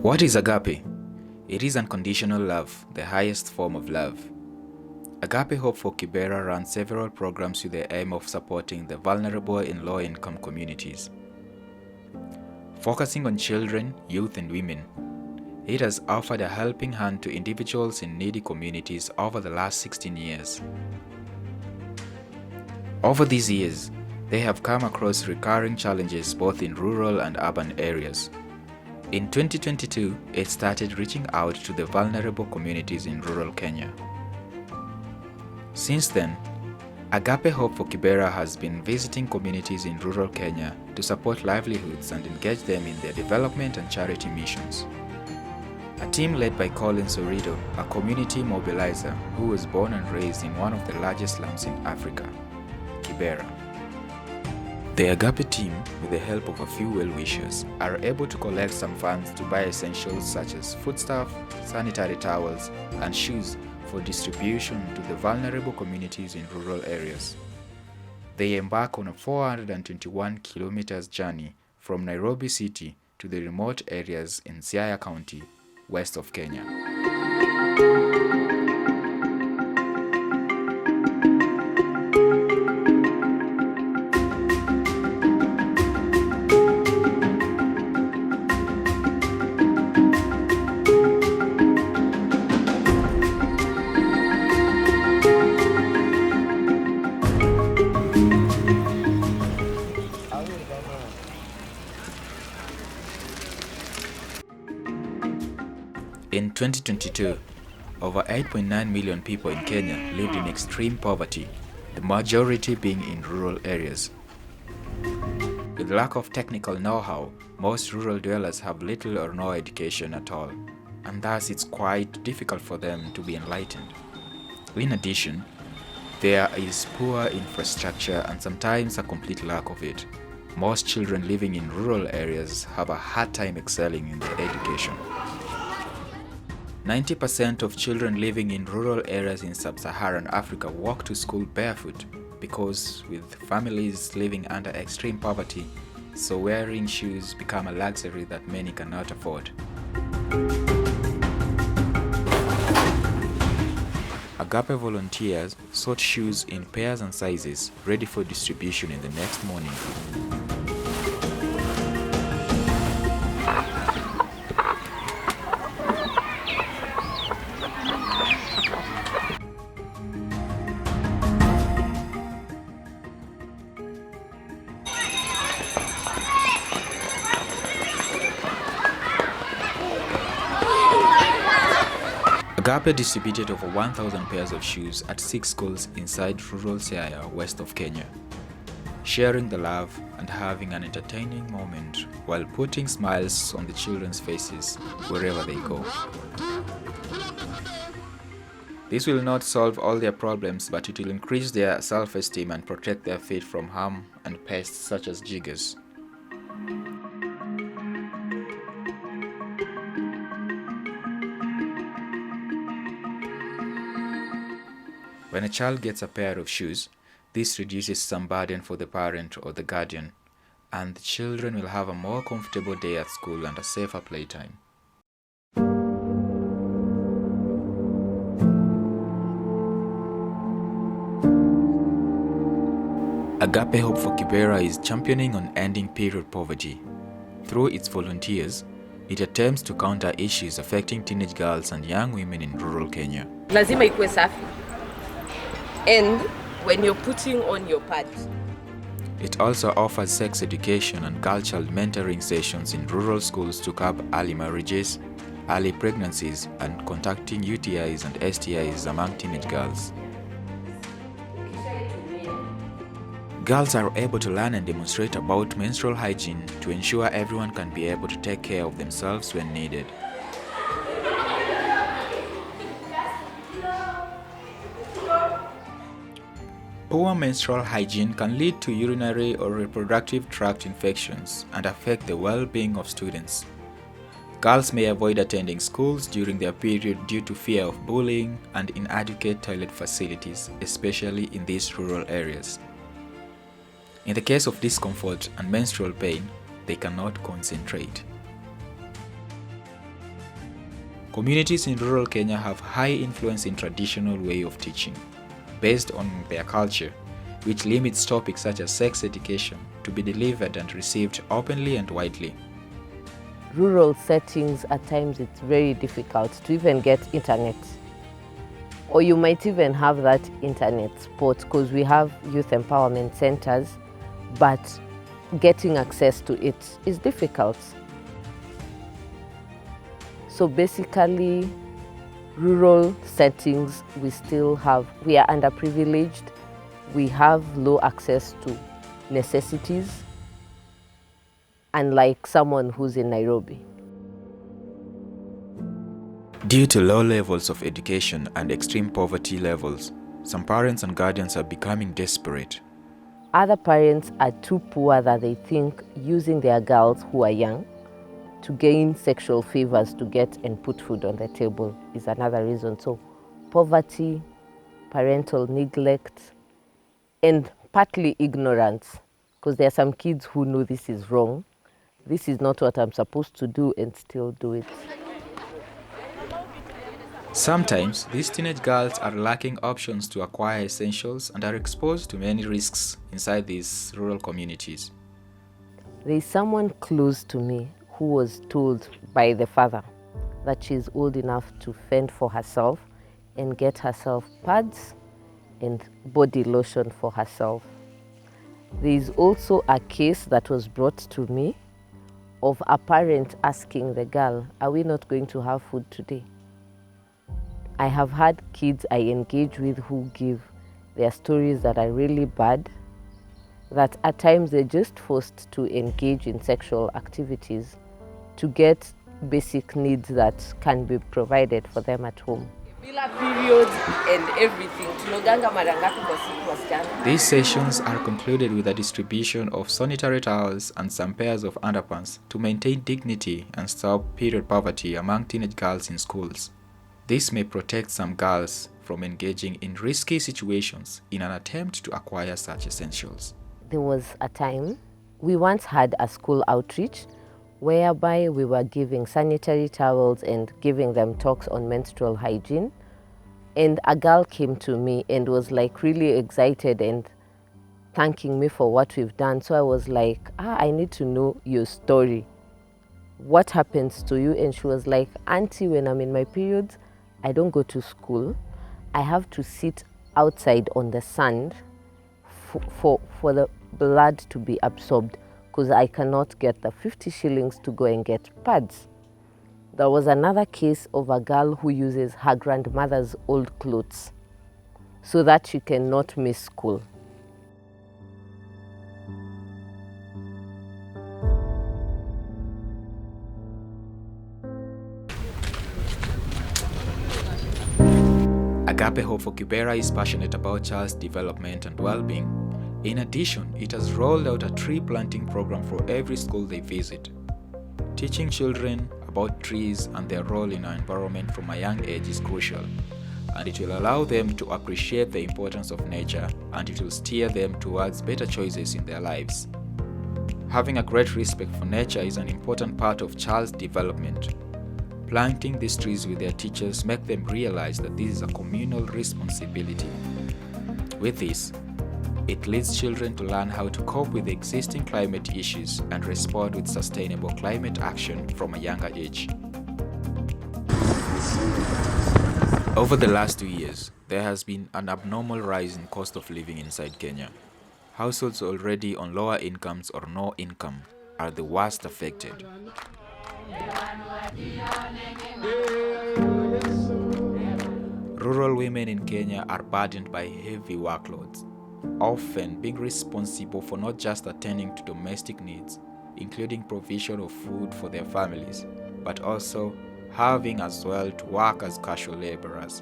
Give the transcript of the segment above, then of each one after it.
What is agape? It is unconditional love, the highest form of love. Agape Hope for Kibera runs several programs with the aim of supporting the vulnerable in low-income communities. Focusing on children, youth and women, it has offered a helping hand to individuals in needy communities over the last 16 years. Over these years, they have come across recurring challenges both in rural and urban areas. In 2022, it started reaching out to the vulnerable communities in rural Kenya. Since then, Agape Hope for Kibera has been visiting communities in rural Kenya to support livelihoods and engage them in their development and charity missions. A team led by Colin Sorido, a community mobilizer who was born and raised in one of the largest slums in Africa, Kibera. The Agape team, with the help of a few well-wishers, are able to collect some funds to buy essentials such as foodstuff, sanitary towels, and shoes for distribution to the vulnerable communities in rural areas. They embark on a 421 kilometers journey from Nairobi City to the remote areas in Siaya County, west of Kenya. In 2022, over 8.9 million people in Kenya lived in extreme poverty, the majority being in rural areas. With lack of technical know-how, most rural dwellers have little or no education at all, and thus it's quite difficult for them to be enlightened. In addition, there is poor infrastructure and sometimes a complete lack of it. Most children living in rural areas have a hard time excelling in their education. 90% of children living in rural areas in sub-Saharan Africa walk to school barefoot because with families living under extreme poverty, so wearing shoes become a luxury that many cannot afford. Agape volunteers sort shoes in pairs and sizes, ready for distribution in the next morning. Agape distributed over 1,000 pairs of shoes at 6 schools inside rural Siaya, west of Kenya, sharing the love and having an entertaining moment while putting smiles on the children's faces wherever they go. This will not solve all their problems, but it will increase their self-esteem and protect their feet from harm and pests such as jiggers. When a child gets a pair of shoes, this reduces some burden for the parent or the guardian, and the children will have a more comfortable day at school and a safer playtime. Agape Hope for Kibera is championing on ending period poverty. Through its volunteers, it attempts to counter issues affecting teenage girls and young women in rural Kenya. Lazima ikuwe safi. And when you're putting on your pads. It also offers sex education and girl-child mentoring sessions in rural schools to curb early marriages, early pregnancies, and contacting UTIs and STIs among teenage girls. Girls are able to learn and demonstrate about menstrual hygiene to ensure everyone can be able to take care of themselves when needed. Poor menstrual hygiene can lead to urinary or reproductive tract infections and affect the well-being of students. Girls may avoid attending schools during their period due to fear of bullying and inadequate toilet facilities, especially in these rural areas. In the case of discomfort and menstrual pain, they cannot concentrate. Communities in rural Kenya have high influence in traditional way of teaching, based on their culture, which limits topics such as sex education to be delivered and received openly and widely. Rural settings, at times it's very difficult to even get internet. Or you might even have that internet spot because we have youth empowerment centers, but getting access to it is difficult. So basically, rural settings, we are underprivileged, we have low access to necessities, unlike someone who's in Nairobi. Due to low levels of education and extreme poverty levels, some parents and guardians are becoming desperate. Other parents are too poor that they think using their girls who are young to gain sexual favors to get and put food on the table is another reason. So poverty, parental neglect, and partly ignorance, because there are some kids who know this is wrong. This is not what I'm supposed to do, and still do it. Sometimes, these teenage girls are lacking options to acquire essentials and are exposed to many risks inside these rural communities. There is someone close to me who was told by the father that she's old enough to fend for herself and get herself pads and body lotion for herself. There is also a case that was brought to me of a parent asking the girl, "Are we not going to have food today?" I have had kids I engage with who give their stories that are really bad, that at times they're just forced to engage in sexual activities to get basic needs that can be provided for them at home. Periods and everything. These sessions are concluded with a distribution of sanitary towels and some pairs of underpants to maintain dignity and stop period poverty among teenage girls in schools. This may protect some girls from engaging in risky situations in an attempt to acquire such essentials. There was a time we once had a school outreach whereby we were giving sanitary towels and giving them talks on menstrual hygiene. And a girl came to me and was like really excited and thanking me for what we've done. So I was like, I need to know your story. What happens to you? And she was like, "Auntie, when I'm in my periods, I don't go to school. I have to sit outside on the sand for the blood to be absorbed because I cannot get the 50 shillings to go and get pads." There was another case of a girl who uses her grandmother's old clothes so that she cannot miss school. Agape Hope for Kibera is passionate about child's development and well-being. In addition, it has rolled out a tree planting program for every school they visit. Teaching children about trees and their role in our environment from a young age is crucial, and it will allow them to appreciate the importance of nature, and it will steer them towards better choices in their lives. Having a great respect for nature is an important part of child's development. Planting these trees with their teachers make them realize that this is a communal responsibility. With this, it leads children to learn how to cope with the existing climate issues and respond with sustainable climate action from a younger age. Over the last 2 years, there has been an abnormal rise in cost of living inside Kenya. Households already on lower incomes or no income are the worst affected. Rural women in Kenya are burdened by heavy workloads, often being responsible for not just attending to domestic needs, including provision of food for their families, but also having as well to work as casual laborers.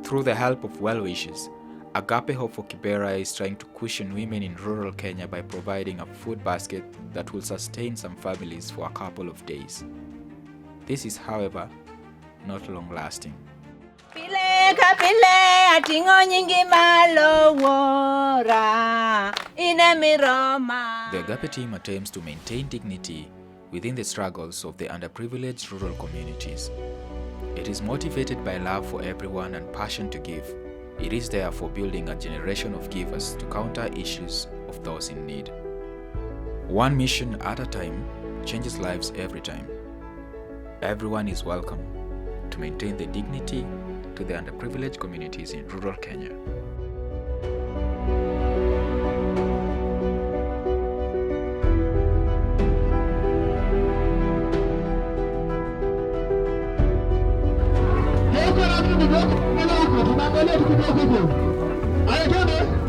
Through the help of well-wishers, Agape Hope for Kibera is trying to cushion women in rural Kenya by providing a food basket that will sustain some families for a couple of days. This is, however, not long-lasting. The Agape team attempts to maintain dignity within the struggles of the underprivileged rural communities. It is motivated by love for everyone and passion to give. It is therefore building a generation of givers to counter issues of those in need. One mission at a time changes lives every time. Everyone is welcome to maintain the dignity to the underprivileged communities in rural Kenya. Tunaangalia tukijua huko. Ayatende.